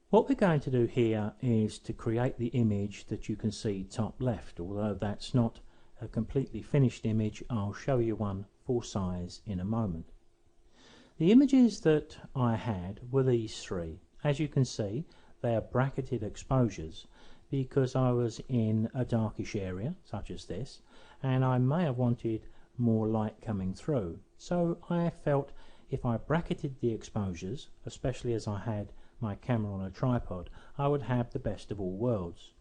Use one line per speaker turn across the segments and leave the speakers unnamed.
What we're going to do here is to create the image that you can see top left. Although that's not a completely finished image, I'll show you one full size in a moment. The images that I had were these three. As you can see, they are bracketed exposures because I was in a darkish area such as this, and I may have wanted more light coming through. So I felt if I bracketed the exposures, especially as I had my camera on a tripod, I would have the best of all worlds.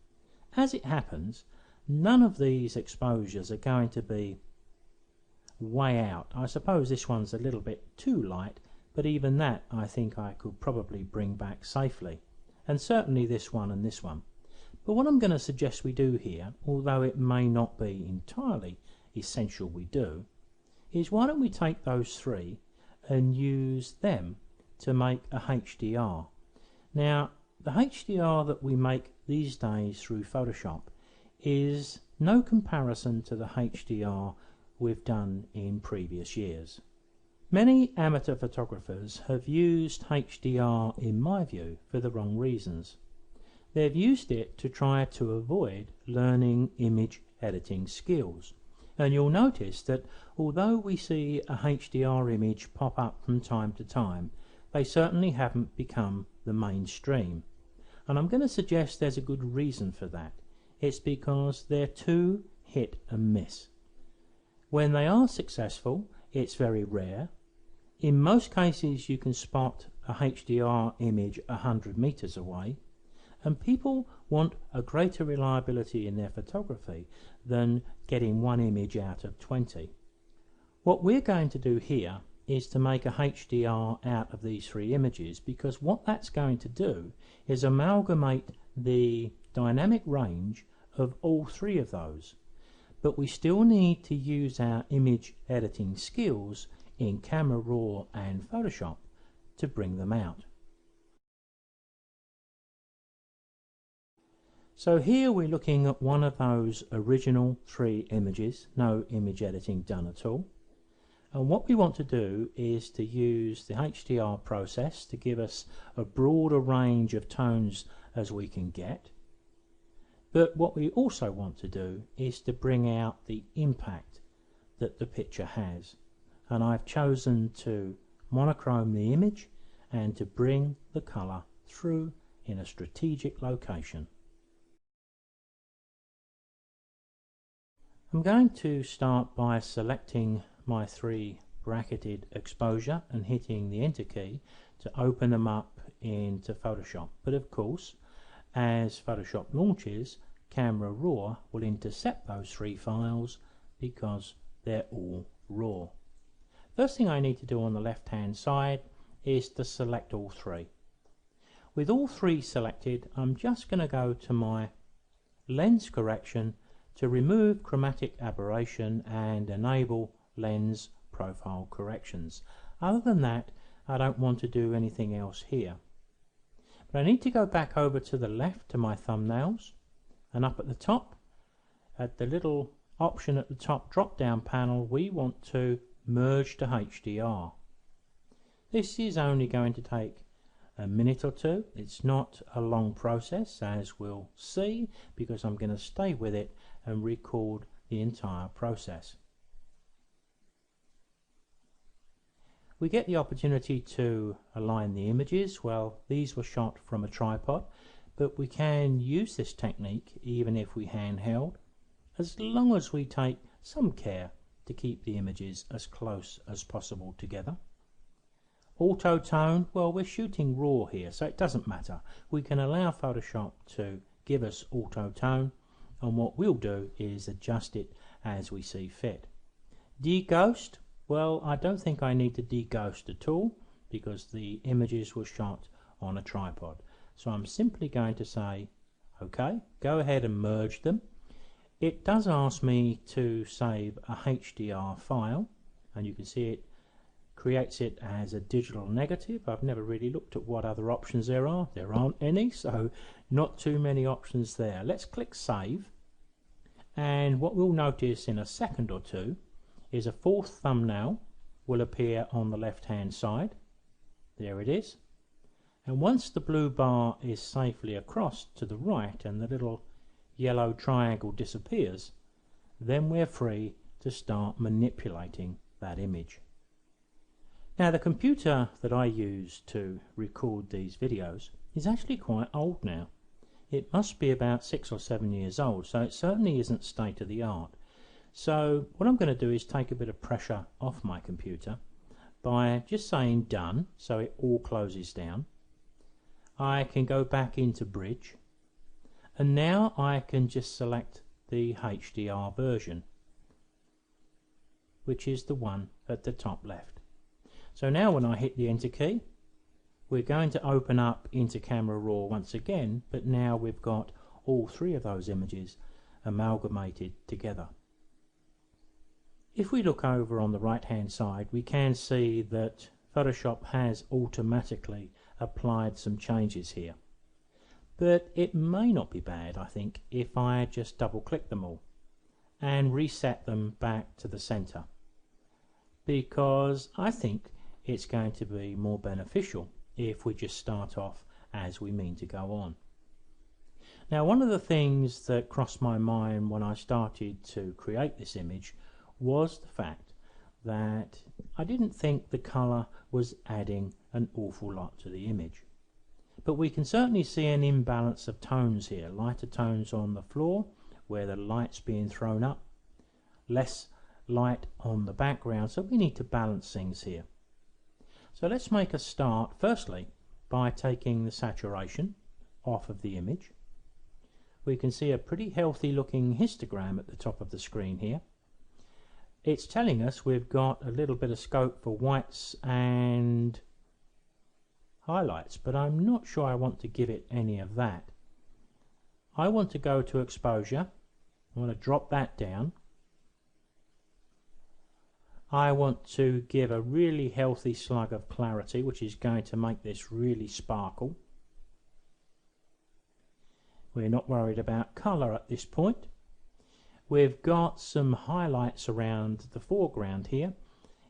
As it happens, none of these exposures are going to be way out. I suppose this one's a little bit too light, but even that I think I could probably bring back safely, and certainly this one and this one. But what I'm going to suggest we do here, although it may not be entirely essential we do, is why don't we take those three and use them to make a HDR. Now, the HDR that we make these days through Photoshop is no comparison to the HDR we've done in previous years. Many amateur photographers have used HDR, in my view, for the wrong reasons. They've used it to try to avoid learning image editing skills. And you'll notice that although we see a HDR image pop up from time to time, they certainly haven't become the mainstream. And I'm going to suggest there's a good reason for that. It's because they're too hit and miss. When they are successful, it's very rare. In most cases you can spot a HDR image 100 meters away, and people want a greater reliability in their photography than getting one image out of 20. What we're going to do here is to make a HDR out of these three images, because what that's going to do is amalgamate the dynamic range of all three of those. But we still need to use our image editing skills in Camera Raw and Photoshop to bring them out. So here we're looking at one of those original three images, no image editing done at all. And what we want to do is to use the HDR process to give us a broader range of tones as we can get. But what we also want to do is to bring out the impact that the picture has. And I've chosen to monochrome the image and to bring the colour through in a strategic location. I'm going to start by selecting my three bracketed exposure and hitting the Enter key to open them up into Photoshop. But of course, as Photoshop launches, Camera Raw will intercept those three files because they're all raw. First thing I need to do on the left hand side is to select all three. With all three selected, I'm just going to go to my lens correction to remove chromatic aberration and enable lens profile corrections. Other than that, I don't want to do anything else here. But I need to go back over to the left to my thumbnails, and up at the top, at the little option at the top drop down panel, we want to merge to HDR. This is only going to take a minute or two. It's not a long process, as we'll see, because I'm going to stay with it and record the entire process. We get the opportunity to align the images. Well, these were shot from a tripod, but we can use this technique even if we handheld, as long as we take some care to keep the images as close as possible together. Auto tone, well, we're shooting raw here, so it doesn't matter. We can allow Photoshop to give us auto tone, and what we'll do is adjust it as we see fit. Deghost, well, I don't think I need to deghost at all because the images were shot on a tripod. So I'm simply going to say, okay, go ahead and merge them. It does ask me to save a HDR file, and you can see it creates it as a digital negative. I've never really looked at what other options there are. There aren't any, so not too many options there. Let's click save, and what we'll notice in a second or two is a fourth thumbnail will appear on the left hand side. There it is. And once the blue bar is safely across to the right and the little yellow triangle disappears, then we're free to start manipulating that image. Now, the computer that I use to record these videos is actually quite old now. It must be about 6 or 7 years old, so it certainly isn't state of the art. So what I'm going to do is take a bit of pressure off my computer by just saying done, so it all closes down. I can go back into Bridge, and now I can just select the HDR version, which is the one at the top left. So now when I hit the enter key, we're going to open up into Camera Raw once again, but now we've got all three of those images amalgamated together. If we look over on the right hand side, we can see that Photoshop has automatically applied some changes here. But it may not be bad, I think, if I just double click them all and reset them back to the center, because I think it's going to be more beneficial if we just start off as we mean to go on. Now, one of the things that crossed my mind when I started to create this image was the fact that I didn't think the color was adding an awful lot to the image. But we can certainly see an imbalance of tones here. Lighter tones on the floor where the light's being thrown up, less light on the background, so we need to balance things here. So let's make a start firstly by taking the saturation off of the image. We can see a pretty healthy looking histogram at the top of the screen here. It's telling us we've got a little bit of scope for whites and highlights, but I'm not sure I want to give it any of that. I want to go to exposure. I want to drop that down. I want to give a really healthy slug of clarity, which is going to make this really sparkle. We're not worried about colour at this point. We've got some highlights around the foreground here.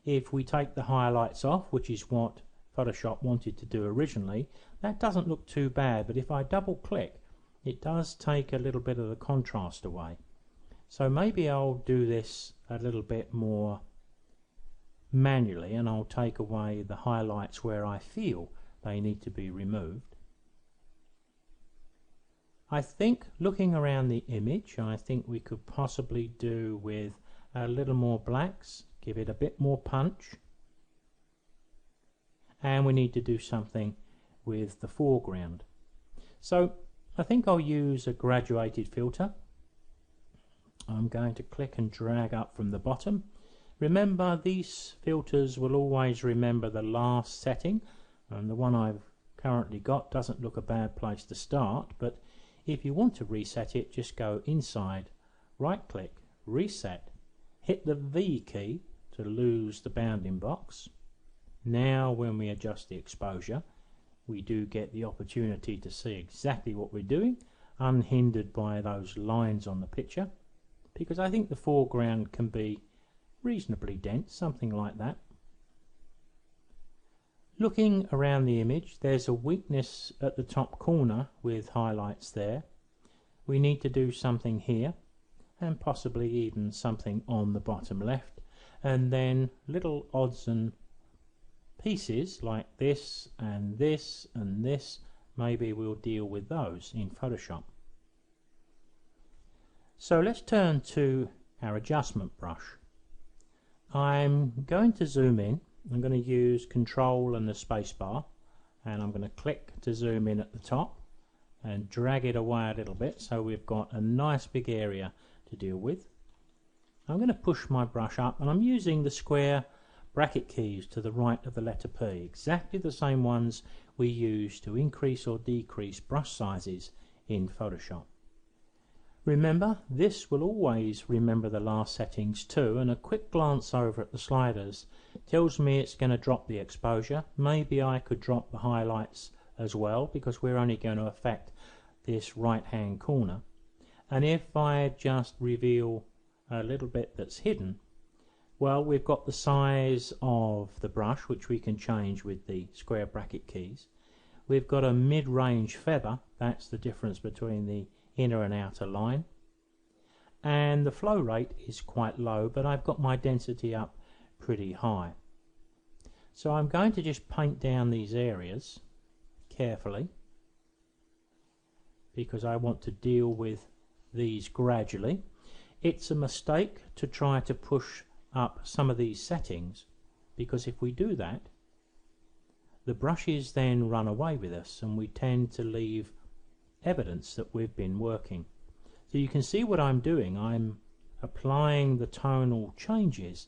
If we take the highlights off, which is what Photoshop wanted to do originally, that doesn't look too bad, but if I double click, it does take a little bit of the contrast away. So maybe I'll do this a little bit more manually, and I'll take away the highlights where I feel they need to be removed. I think looking around the image, I think we could possibly do with a little more blacks, give it a bit more punch, and we need to do something with the foreground. So I think I'll use a graduated filter. I'm going to click and drag up from the bottom. Remember, these filters will always remember the last setting, and the one I've currently got doesn't look a bad place to start, but if you want to reset it, just go inside, right click, reset, hit the V key to lose the bounding box. Now when we adjust the exposure, we do get the opportunity to see exactly what we're doing, unhindered by those lines on the picture, because I think the foreground can be reasonably dense, something like that. Looking around the image, there's a weakness at the top corner with highlights there. We need to do something here, and possibly even something on the bottom left, and then little odds and pieces like this and this and this, maybe we'll deal with those in Photoshop. So let's turn to our adjustment brush. I'm going to zoom in. I'm going to use Control and the space bar, and I'm going to click to zoom in at the top and drag it away a little bit so we've got a nice big area to deal with. I'm going to push my brush up, and I'm using the square bracket keys to the right of the letter P, exactly the same ones we use to increase or decrease brush sizes in Photoshop. Remember, this will always remember the last settings too, and a quick glance over at the sliders tells me it's going to drop the exposure. Maybe I could drop the highlights as well, because we're only going to affect this right hand corner. And if I just reveal a little bit that's hidden, well, we've got the size of the brush, which we can change with the square bracket keys. we've got a mid-range feather. That's the difference between the inner and outer line. And the flow rate is quite low, but I've got my density up pretty high. So I'm going to just paint down these areas carefully, because I want to deal with these gradually. It's a mistake to try to push up some of these settings, because if we do that, the brushes then run away with us and we tend to leave evidence that we've been working. So you can see what I'm doing. I'm applying the tonal changes,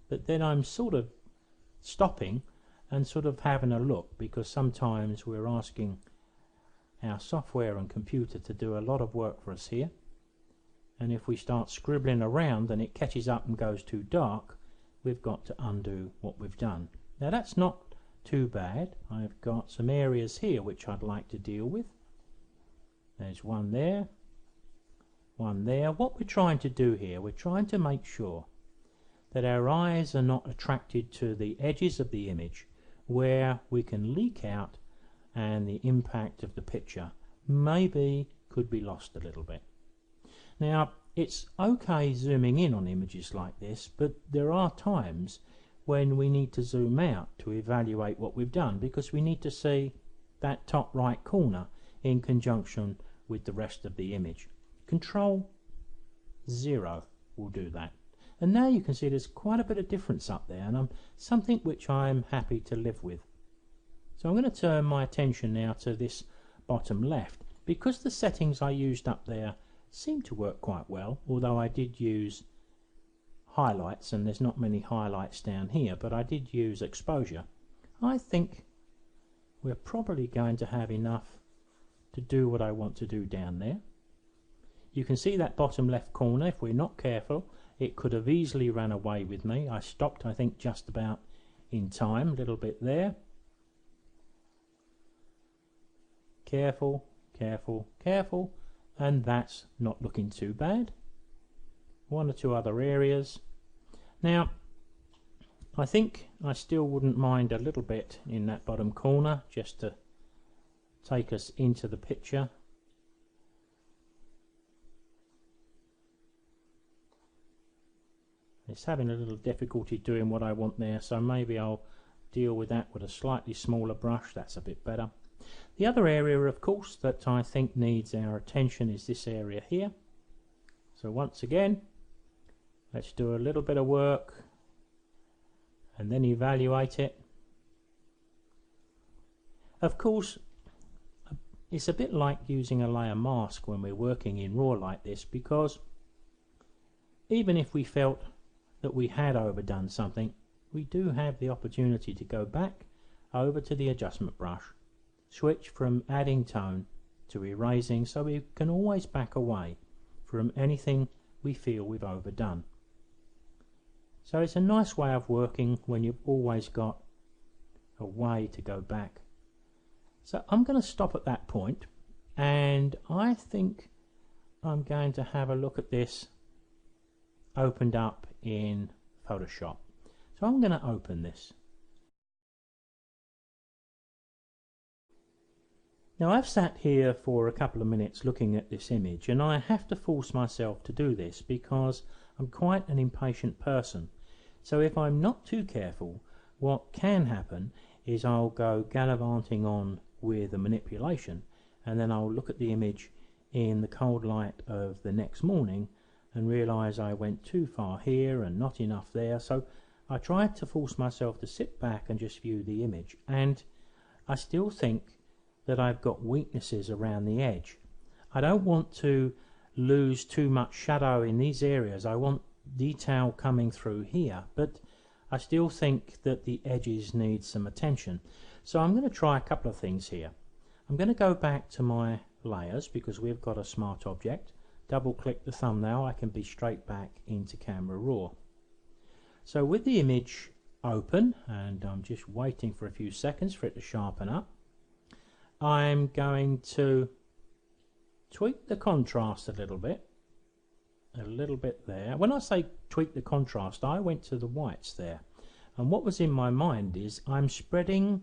but then I'm sort of stopping and sort of having a look, because sometimes we're asking our software and computer to do a lot of work for us here, and if we start scribbling around and it catches up and goes too dark, we've got to undo what we've done. Now that's not too bad. I've got some areas here which I'd like to deal with. There's one there, one there. What we're trying to do here, we're trying to make sure that our eyes are not attracted to the edges of the image where we can leak out and the impact of the picture maybe could be lost a little bit. Now it's okay zooming in on images like this, but there are times when we need to zoom out to evaluate what we've done, because we need to see that top right corner in conjunction with the rest of the image. Control 0 will do that. And now you can see there's quite a bit of difference up there, and something which I'm happy to live with. So I'm going to turn my attention now to this bottom left, because the settings I used up there seem to work quite well, although I did use highlights, and there's not many highlights down here, but I did use exposure. I think we're probably going to have enough to do what I want to do down there. You can see that bottom left corner. If we're not careful, it could have easily run away with me. I stopped, I think, just about in time, a little bit there. Careful, careful, careful, and that's not looking too bad. One or two other areas. Now, I think I still wouldn't mind a little bit in that bottom corner, just to take us into the picture. It's having a little difficulty doing what I want there, so maybe I'll deal with that with a slightly smaller brush. That's a bit better. The other area, of course, that I think needs our attention is this area here. So once again, let's do a little bit of work and then evaluate it. Of course, it's a bit like using a layer mask when we're working in RAW like this, because even if we felt that we had overdone something, we do have the opportunity to go back over to the adjustment brush, switch from adding tone to erasing, so we can always back away from anything we feel we've overdone. So it's a nice way of working when you've always got a way to go back. So I'm going to stop at that point, and I think I'm going to have a look at this opened up in Photoshop. So I'm going to open this. Now I've sat here for a couple of minutes looking at this image, and I have to force myself to do this because I'm quite an impatient person. So if I'm not too careful, what can happen is I'll go gallivanting on with the manipulation, and then I'll look at the image in the cold light of the next morning and realise I went too far here and not enough there. So I tried to force myself to sit back and just view the image, and I still think that I've got weaknesses around the edge. I don't want to lose too much shadow in these areas. I want detail coming through here, but I still think that the edges need some attention. So I'm going to try a couple of things here. I'm going to go back to my layers because we've got a smart object. Double click the thumbnail, I can be straight back into Camera Raw. So with the image open, and I'm just waiting for a few seconds for it to sharpen up, I'm going to tweak the contrast a little bit there. When I say tweak the contrast, I went to the whites there, and what was in my mind is I'm spreading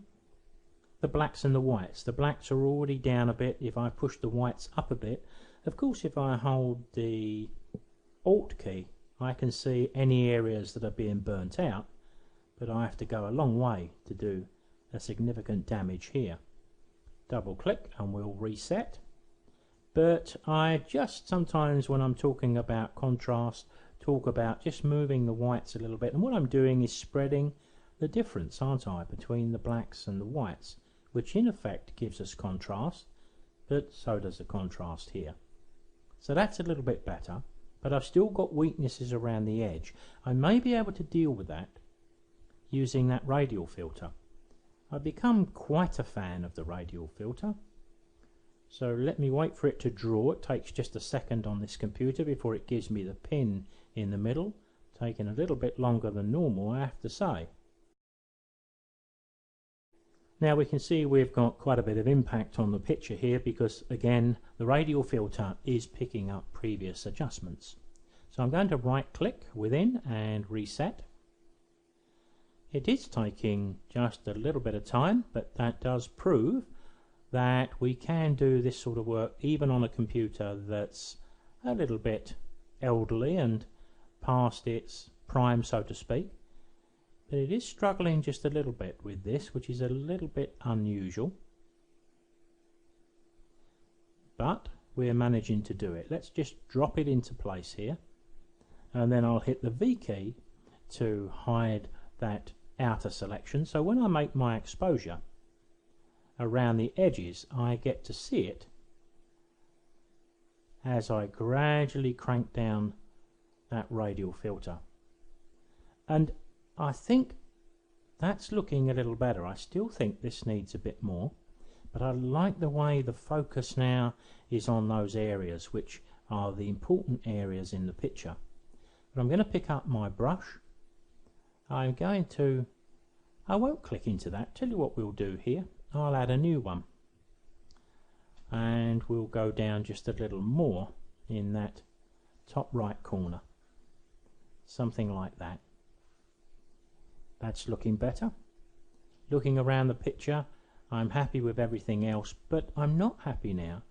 the blacks and the whites. The blacks are already down a bit. If I push the whites up a bit, of course if I hold the Alt key, I can see any areas that are being burnt out, but I have to go a long way to do a significant damage here. Double click and we'll reset. But I just sometimes, when I'm talking about contrast, talk about just moving the whites a little bit, and what I'm doing is spreading the difference, aren't I, between the blacks and the whites, which in effect gives us contrast, but so does the contrast here. So that's a little bit better, but I've still got weaknesses around the edge. I may be able to deal with that using that radial filter. I've become quite a fan of the radial filter. So let me wait for it to draw. It takes just a second on this computer before it gives me the pin in the middle, taking a little bit longer than normal, I have to say. Now we can see we've got quite a bit of impact on the picture here because again the radial filter is picking up previous adjustments. So I'm going to right click within and reset. It is taking just a little bit of time, but that does prove that we can do this sort of work even on a computer that's a little bit elderly and past its prime, so to speak. But it is struggling just a little bit with this, which is a little bit unusual. But we're managing to do it. Let's just drop it into place here. And then I'll hit the V key to hide that outer selection. So when I make my exposure around the edges, I get to see it as I gradually crank down that radial filter. And I think that's looking a little better. I still think this needs a bit more, but I like the way the focus now is on those areas which are the important areas in the picture. But I'm going to pick up my brush. I won't click into that. Tell you what we'll do here. I'll add a new one and we'll go down just a little more in that top right corner, something like that. That's looking better. Looking around the picture, I'm happy with everything else, but I'm not happy now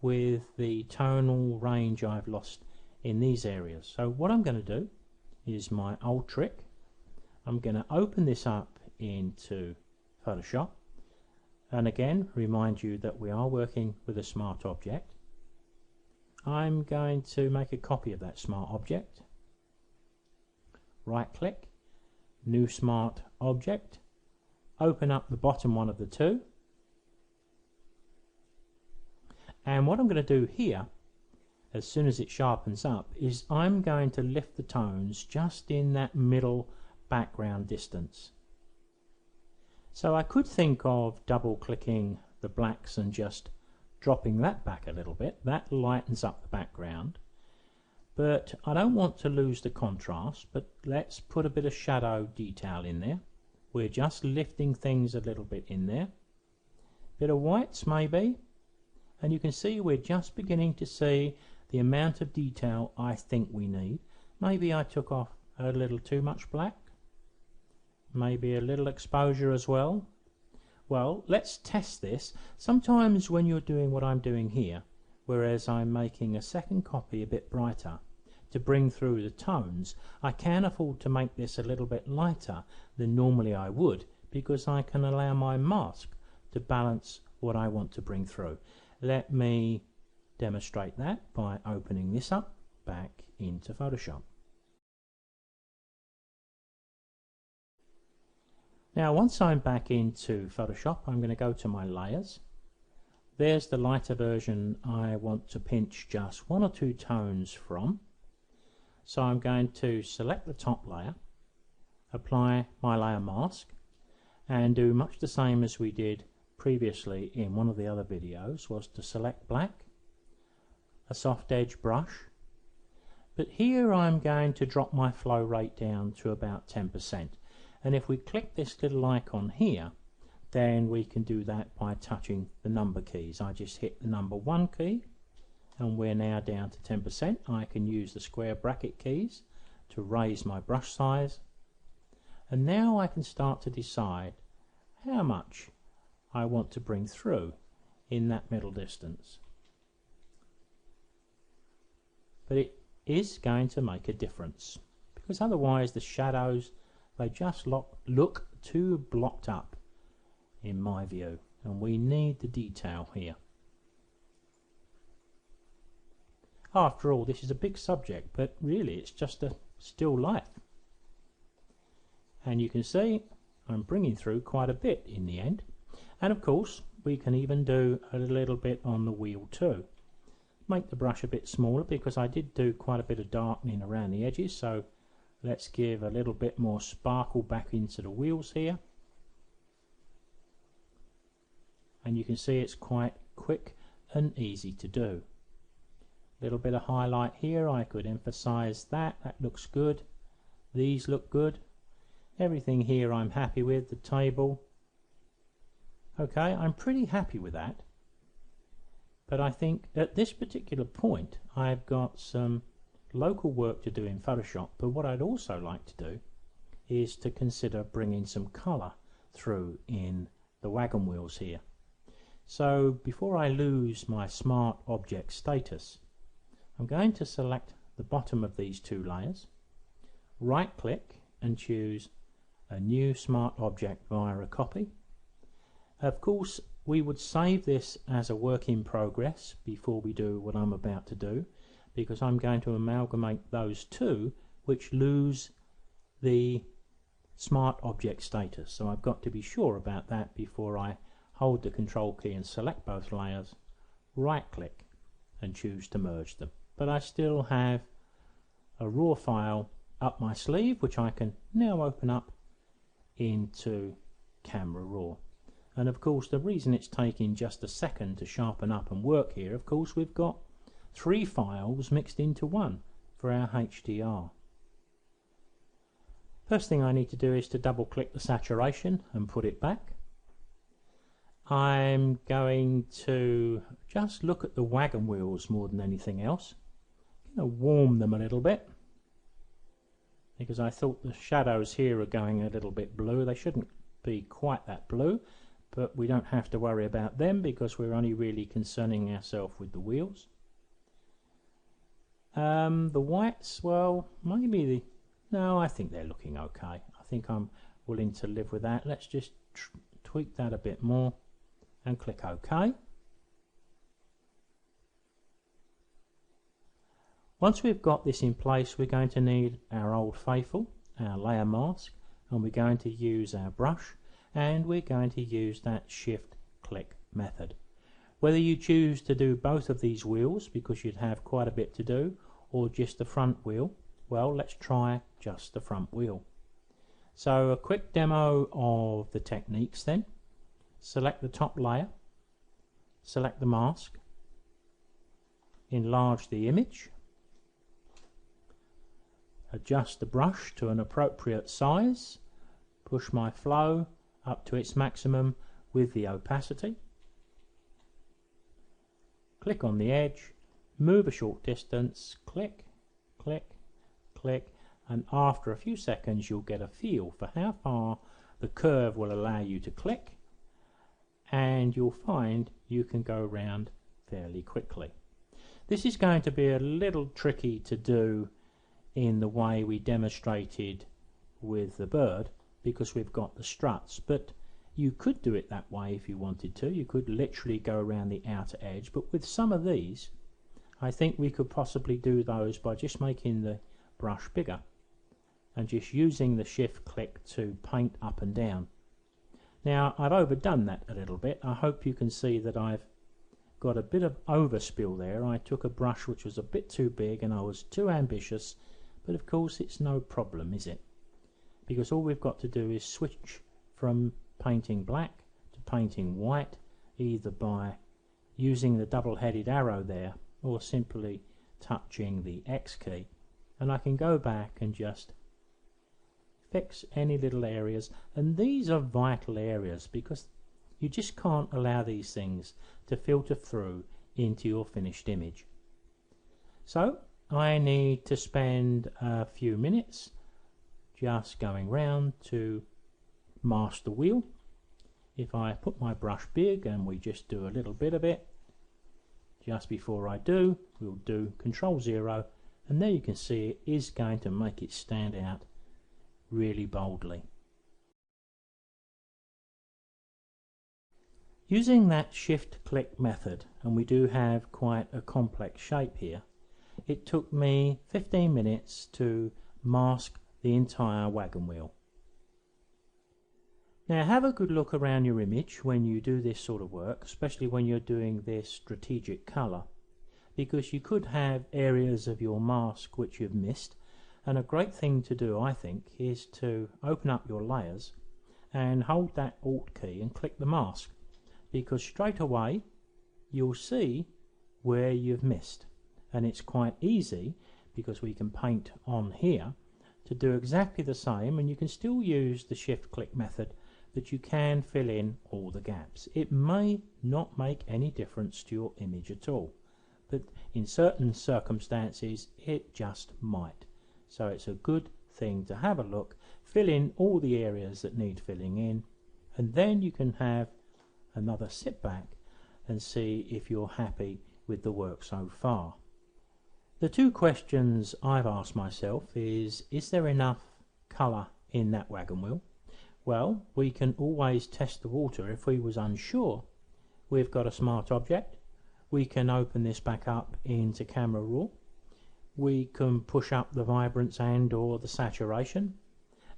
with the tonal range I've lost in these areas. So what I'm going to do is my old trick. I'm going to open this up into Photoshop, and again remind you that we are working with a smart object. I'm going to make a copy of that smart object, right click, new smart object, open up the bottom one of the two, and what I'm going to do here as soon as it sharpens up is I'm going to lift the tones just in that middle background distance. So I could think of double clicking the blacks and just dropping that back a little bit. That lightens up the background, but I don't want to lose the contrast. But let's put a bit of shadow detail in there. We're just lifting things a little bit in there, bit of whites maybe, and you can see we're just beginning to see the amount of detail I think we need. Maybe I took off a little too much black, maybe a little exposure as well. Well, let's test this. Sometimes when you're doing what I'm doing here, whereas I'm making a second copy a bit brighter to bring through the tones, I can afford to make this a little bit lighter than normally I would, because I can allow my mask to balance what I want to bring through. Let me demonstrate that by opening this up back into Photoshop. Now once I'm back into Photoshop, I'm going to go to my layers. There's the lighter version I want to pinch just one or two tones from. So I'm going to select the top layer, apply my layer mask, and do much the same as we did previously in one of the other videos, was to select black, a soft edge brush. But here I'm going to drop my flow rate down to about 10%. And if we click this little icon here, then we can do that by touching the number keys. I just hit the number 1 key and we're now down to 10%. I can use the square bracket keys to raise my brush size, and now I can start to decide how much I want to bring through in that middle distance. But it is going to make a difference, because otherwise the shadows, they just look too blocked up in my view, and we need the detail here. After all, this is a big subject, but really it's just a still life. And you can see I'm bringing through quite a bit in the end. And of course we can even do a little bit on the wheel too. Make the brush a bit smaller, because I did do quite a bit of darkening around the edges, so let's give a little bit more sparkle back into the wheels here. And you can see it's quite quick and easy to do. A little bit of highlight here, I could emphasize that looks good. These look good. Everything here I'm happy with, the table. Okay, I'm pretty happy with that. But I think at this particular point I've got some local work to do in Photoshop, but what I'd also like to do is to consider bringing some colour through in the wagon wheels here. So before I lose my Smart Object status, I'm going to select the bottom of these two layers, right click and choose a new Smart Object via a copy. Of course we would save this as a work in progress before we do what I'm about to do, because I'm going to amalgamate those two which lose the Smart Object status. So I've got to be sure about that before I hold the Control key and select both layers, right click and choose to merge them. But I still have a raw file up my sleeve which I can now open up into Camera Raw. And of course the reason it's taking just a second to sharpen up and work here, of course we've got 3 files mixed into one for our HDR. First thing I need to do is to double click the saturation and put it back. I'm going to just look at the wagon wheels more than anything else. I'm going to warm them a little bit, because I thought the shadows here are going a little bit blue. They shouldn't be quite that blue, but we don't have to worry about them because we're only really concerning ourselves with the wheels. The whites, well, maybe no, I think they're looking okay. I think I'm willing to live with that. Let's just tweak that a bit more and click OK. Once we've got this in place, we're going to need our old faithful, our layer mask, and we're going to use our brush, and we're going to use that shift click method. Whether you choose to do both of these wheels, because you'd have quite a bit to do, or just the front wheel, well, let's try just the front wheel. So a quick demo of the techniques then. Select the top layer, select the mask, enlarge the image, adjust the brush to an appropriate size, push my flow up to its maximum with the opacity, click on the edge, move a short distance, click, click, click, and after a few seconds you'll get a feel for how far the curve will allow you to click, and you'll find you can go around fairly quickly. This is going to be a little tricky to do in the way we demonstrated with the bird, because we've got the struts, but you could do it that way if you wanted to. You could literally go around the outer edge, but with some of these I think we could possibly do those by just making the brush bigger and just using the shift click to paint up and down. Now I've overdone that a little bit. I hope you can see that I've got a bit of overspill there. I took a brush which was a bit too big and I was too ambitious, but of course it's no problem, is it? Because all we've got to do is switch from painting black to painting white, either by using the double-headed arrow there or simply touching the X key, and I can go back and just fix any little areas. And these are vital areas because you just can't allow these things to filter through into your finished image. So I need to spend a few minutes just going round to mask the wheel, if I put my brush big and we just do a little bit of it, just before I do, we'll do Control 0, and there you can see it is going to make it stand out really boldly. Using that shift click method, and we do have quite a complex shape here, it took me 15 minutes to mask the entire wagon wheel. Now have a good look around your image when you do this sort of work, especially when you're doing this strategic colour, because you could have areas of your mask which you've missed, and a great thing to do, I think, is to open up your layers and hold that Alt key and click the mask, because straight away you'll see where you've missed, and it's quite easy because we can paint on here to do exactly the same, and you can still use the shift click method, but you can fill in all the gaps. It may not make any difference to your image at all, but in certain circumstances it just might. So it's a good thing to have a look, fill in all the areas that need filling in, and then you can have another sit back and see if you're happy with the work so far. The two questions I've asked myself is there enough colour in that wagon wheel? Well, we can always test the water if we was unsure. We've got a smart object. We can open this back up into Camera Raw. We can push up the vibrance and or the saturation,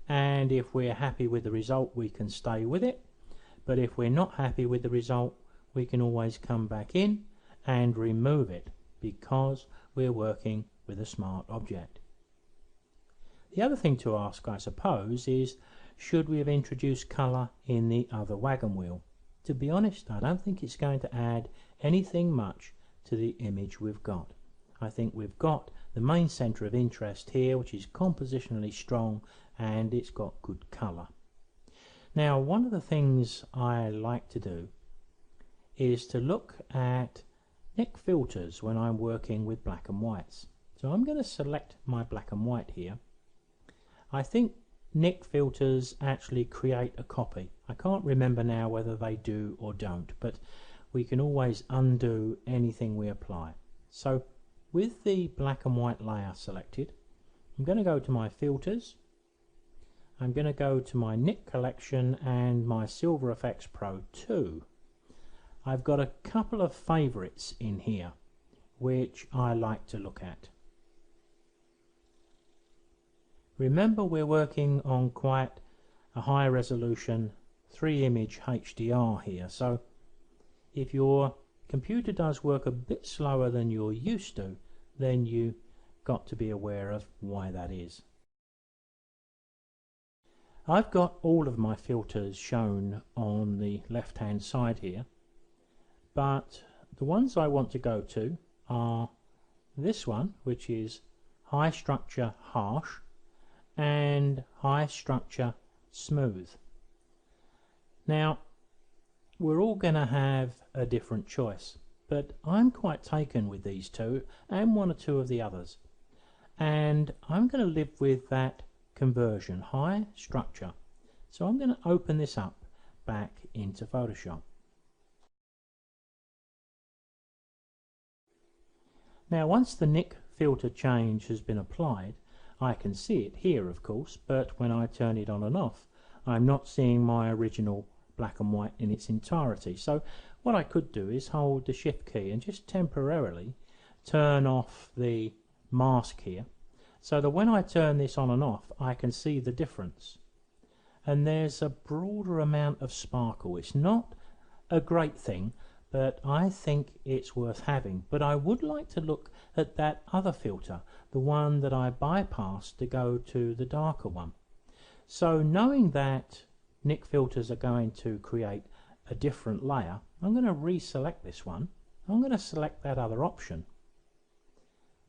and if we're happy with the result we can stay with it, but if we're not happy with the result we can always come back in and remove it, because we're working with a smart object. The other thing to ask, I suppose, is should we have introduced colour in the other wagon wheel? To be honest, I don't think it's going to add anything much to the image we've got. I think we've got the main centre of interest here, which is compositionally strong, and it's got good colour. Now, one of the things I like to do is to look at Nik filters when I'm working with black and whites. So I'm going to select my black and white here. I think Nik filters actually create a copy. I can't remember now whether they do or don't, but we can always undo anything we apply. So with the black and white layer selected, I'm going to go to my filters. I'm going to go to my Nik collection and my Silver Efex Pro 2. I've got a couple of favourites in here which I like to look at. Remember, we're working on quite a high resolution 3-image HDR here, so if your computer does work a bit slower than you're used to, then you got to be aware of why that is. I've got all of my filters shown on the left hand side here, but the ones I want to go to are this one, which is High Structure Harsh and High Structure Smooth. Now, we're all going to have a different choice, but I'm quite taken with these two and one or two of the others, and I'm going to live with that conversion, High Structure. So I'm going to open this up back into Photoshop. Now, once the Nik filter change has been applied, I can see it here, of course, but when I turn it on and off, I'm not seeing my original black and white in its entirety. So what I could do is hold the Shift key and just temporarily turn off the mask here, so that when I turn this on and off, I can see the difference. And there's a broader amount of sparkle. It's not a great thing, but I think it's worth having. But I would like to look at that other filter, the one that I bypassed to go to the darker one. So knowing that Nik filters are going to create a different layer, I'm going to reselect this one. I'm going to select that other option.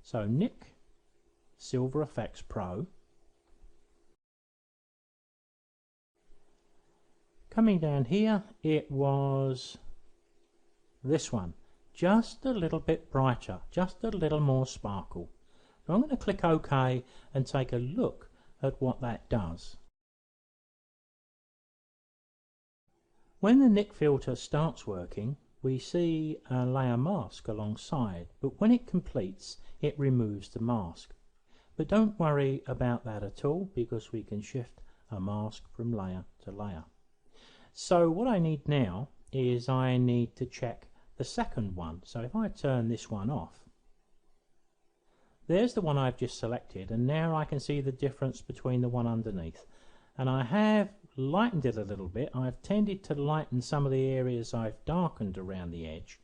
So Nik Silver Efex Pro. Coming down here, it was this one, just a little bit brighter, just a little more sparkle. So I'm going to click OK and take a look at what that does. When the nick filter starts working, we see a layer mask alongside, but when it completes, it removes the mask. But don't worry about that at all, because we can shift a mask from layer to layer. So what I need now is I need to check the second one. So if I turn this one off, there's the one I've just selected, and now I can see the difference between the one underneath. And I have lightened it a little bit. I've tended to lighten some of the areas I've darkened around the edge,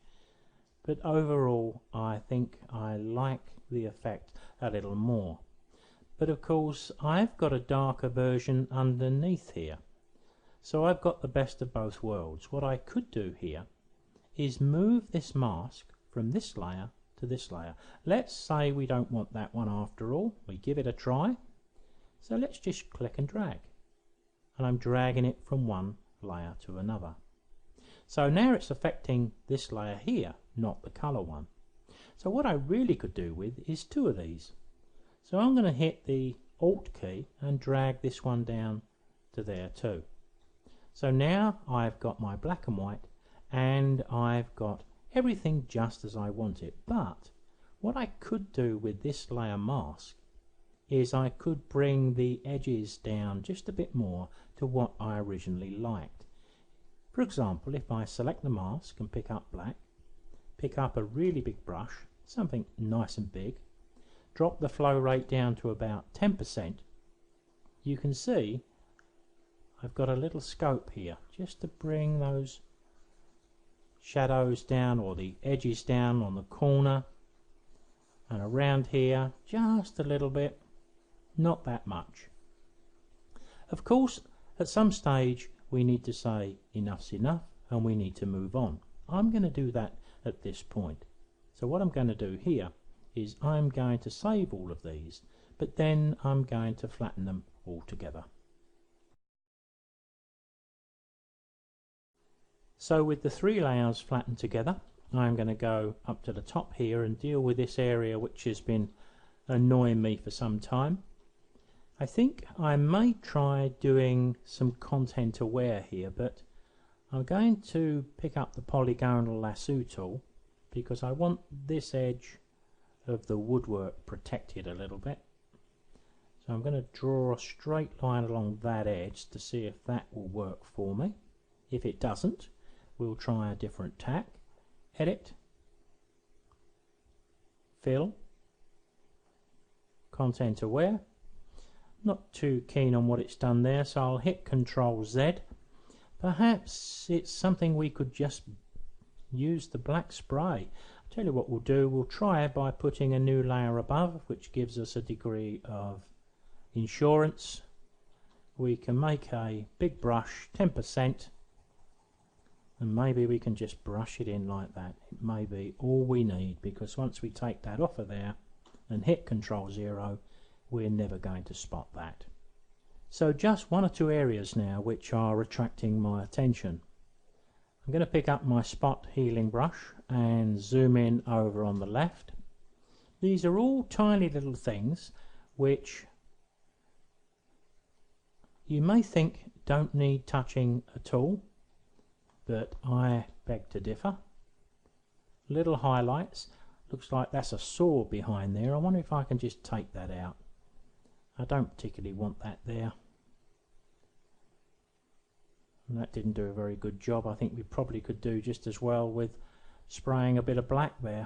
but overall I think I like the effect a little more. But of course I've got a darker version underneath here, so I've got the best of both worlds. What I could do here is move this mask from this layer to this layer. Let's say we don't want that one after all. We give it a try. So let's just click and drag. And I'm dragging it from one layer to another. So now it's affecting this layer here, not the colour one. So what I really could do with is two of these. So I'm going to hit the Alt key and drag this one down to there too. So now I've got my black and white, and I've got everything just as I want it. But what I could do with this layer mask is I could bring the edges down just a bit more to what I originally liked. For example, if I select the mask and pick up black, pick up a really big brush, something nice and big, drop the flow rate down to about 10%, you can see I've got a little scope here just to bring those shadows down, or the edges down on the corner and around here just a little bit, not that much. Of course at some stage we need to say enough's enough and we need to move on. I'm going to do that at this point. So what I'm going to do here is I'm going to save all of these, but then I'm going to flatten them all together. So with the three layers flattened together, I'm going to go up to the top here and deal with this area which has been annoying me for some time. I think I may try doing some content aware here, but I'm going to pick up the polygonal lasso tool because I want this edge of the woodwork protected a little bit. So I'm going to draw a straight line along that edge to see if that will work for me. If it doesn't, we'll try a different tack. Edit, fill, content aware. Not too keen on what it's done there, so I'll hit Ctrl Z. Perhaps it's something we could just use the black spray. I'll tell you what we'll do, we'll try it by putting a new layer above, which gives us a degree of insurance. We can make a big brush, 10%, and maybe we can just brush it in like that. It may be all we need, because once we take that off of there and hit Ctrl 0, we're never going to spot that. So just one or two areas now which are attracting my attention. I'm going to pick up my spot healing brush and zoom in over on the left. These are all tiny little things which you may think don't need touching at all, but I beg to differ. Little highlights. Looks like that's a saw behind there. I wonder if I can just take that out. I don't particularly want that there. And that didn't do a very good job. I think we probably could do just as well with spraying a bit of black there.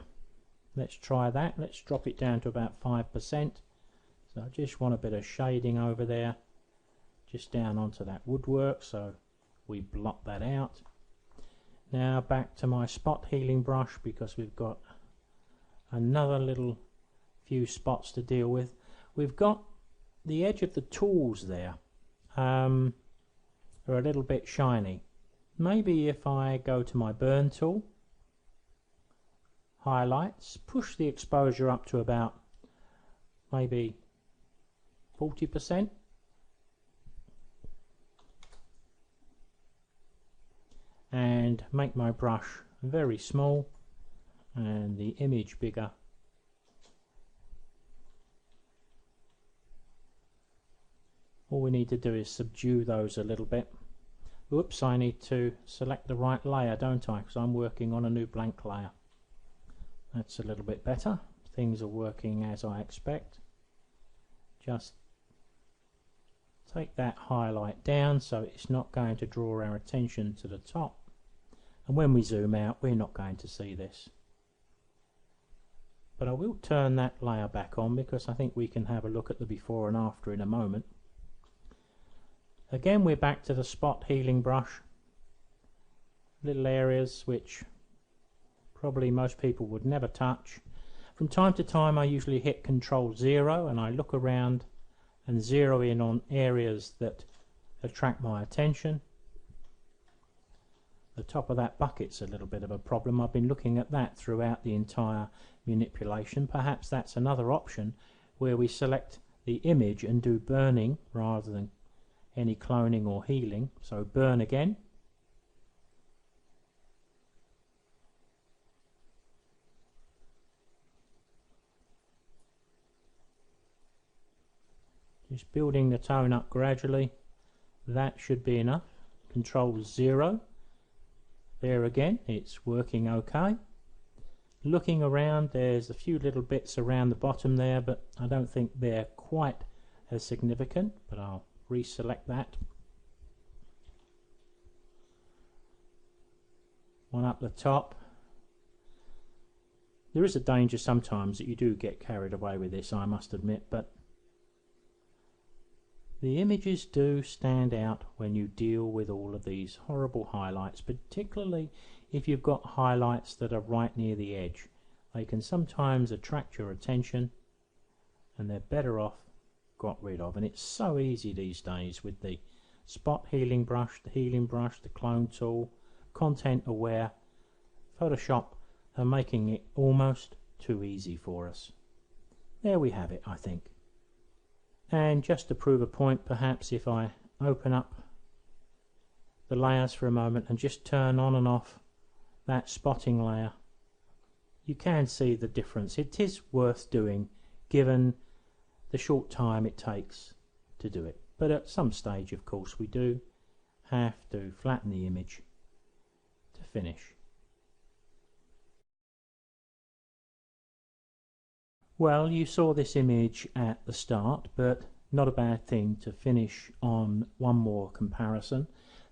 Let's try that. Let's drop it down to about 5%. So I just want a bit of shading over there, just down onto that woodwork, so we blot that out. Now back to my spot healing brush, because we've got another little few spots to deal with. We've got the edge of the tools there are a little bit shiny. Maybe if I go to my burn tool, highlights, push the exposure up to about maybe 40%, and make my brush very small and the image bigger. All we need to do is subdue those a little bit. Whoops, I need to select the right layer, don't I? Because I'm working on a new blank layer. That's a little bit better. Things are working as I expect. Just take that highlight down so it's not going to draw our attention to the top. And when we zoom out, we're not going to see this. But I will turn that layer back on because I think we can have a look at the before and after in a moment. Again, we're back to the spot healing brush. Little areas which probably most people would never touch. From time to time I usually hit Ctrl-0 and I look around and zero in on areas that attract my attention. The top of that bucket's a little bit of a problem. I've been looking at that throughout the entire manipulation. Perhaps that's another option where we select the image and do burning rather than any cloning or healing. So burn again. Just building the tone up gradually. That should be enough. Ctrl-0. There again, it's working okay. Looking around, there's a few little bits around the bottom there, but I don't think they're quite as significant, but I'll reselect that. One up the top. There is a danger sometimes that you do get carried away with this, I must admit, but the images do stand out when you deal with all of these horrible highlights, particularly if you've got highlights that are right near the edge. They can sometimes attract your attention and they're better off got rid of. And it's so easy these days with the spot healing brush, the clone tool, content aware. Photoshop are making it almost too easy for us. There we have it, I think. And just to prove a point, perhaps if I open up the layers for a moment and just turn on and off that spotting layer, you can see the difference. It is worth doing given the short time it takes to do it. But at some stage, of course, we do have to flatten the image to finish. Well, you saw this image at the start, but not a bad thing to finish on one more comparison,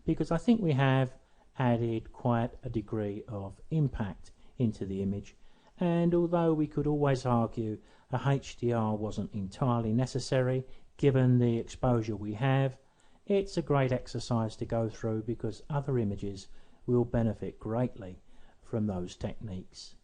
because I think we have added quite a degree of impact into the image. And although we could always argue a HDR wasn't entirely necessary, given the exposure we have, it's a great exercise to go through because other images will benefit greatly from those techniques.